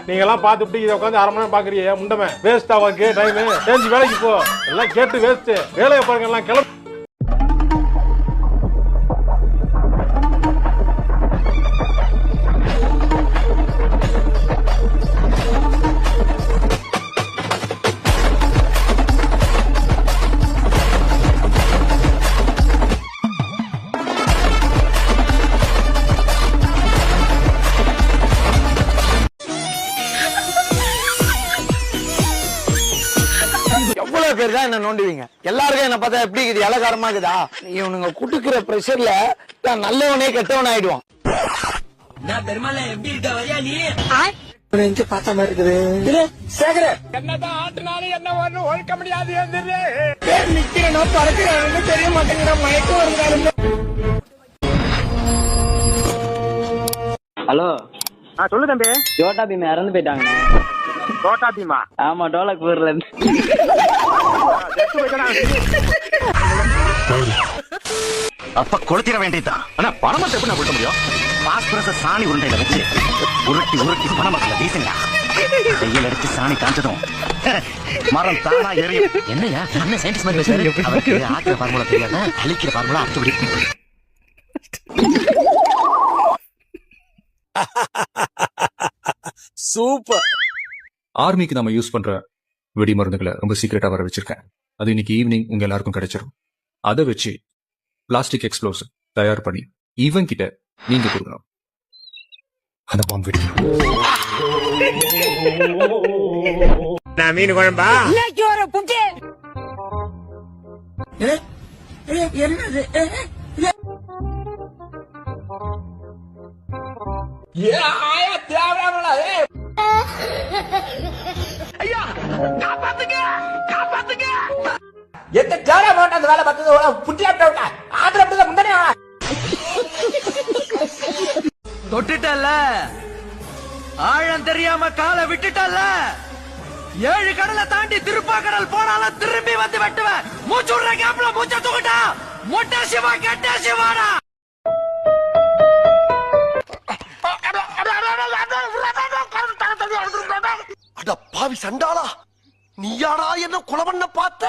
நீங்க எல்லாம் பாத்துட்டு இதை உட்காந்து அரை மணி நேரம் பாக்குறீங்க முண்டமே வேஸ்ட் ஆவாக்கு டைம் தெரிஞ்சு வேலைக்கு போ எல்லாம் கேட்டு வேஸ்ட் வேலையை பாருங்க எல்லாம் கிளம்பு. எவ்வளவு பேர் தான் என்ன நோண்டுவீங்க? எல்லாருக்கும் என்ன பார்த்தா எப்படி இருக்குது? இலக்காரமா இருக்குதா? இவனுங்க குட்டுக்கிற பிரஷர்ல நான் நல்லவனே கெட்டவன் ஆயிடுவான். பார்த்த மாதிரி இருக்குது. என்னதான் ஆட்டினாலும் என்ன ஒண்ணு ஒழிக்க முடியாது. நிக்கிறனோ பறக்கிறோம் தெரிய மாட்டேங்கிற மயக்கம் வருது. ஹலோ சொல்லு தம்பி. ஜோட்டா பீம் இறந்து போயிட்டாங்க. தோட்டா பீமா? ஆமா, டோலக் ஊர்ல இருந்து. அப்ப கொளுத்திட வேண்டியதுதான். ஆனா பணமத்தை எப்படி நான் கொடுக்க முடியும்? பாஸ்பரஸ சாணி உருண்டையில வச்சு உருட்டி உருட்டி பணமத்துல வீசுங்க. கையில் அடிச்சு சாணி காஞ்சதும் மரம் தானா எரியும். என்னையா என்ன சயின்டிஸ்ட் மாதிரி பேசுறாரு? அவருக்கு ஆக்கிற ஃபார்முலா தெரியாத, அழிக்கிற ஃபார்முலா அடிச்சுபடி. சூப்பர். ஆர்மிக்கு நம்ம யூஸ் பண்ற வெடி மருந்துகளை ரொம்ப சீக்கிரட்டா வர வச்சிருக்கேன். அது இன்னைக்கு ஈவினிங் உங்க எல்லாருக்கும் கிடைச்சிடும். அதை வச்சு பிளாஸ்டிக் எக்ஸ்ப்ளோசிவ் தயார் பண்ணி ஈவன் கிட்ட நீங்க கொடுக்கணும். அந்த பாம்பு வெடிக்கணும். மீன் குழம்பா? தொட்டுட்டல்ல, ஆழம் தெரியாம காலை விட்டுட்டல்ல, 7 கடலை தாண்டி திருப்பாக்கடல் போனாலும் திரும்பி வந்து வெட்டுவேன். மூச்சு விடுற கேப்ல மூச்சை தூக்கிட்டா மொட்டை சிவா கெட்ட சிவாடா. அட பாவி சண்டாளா, நீயாடா என்ன கொலை பண்ண பார்த்த?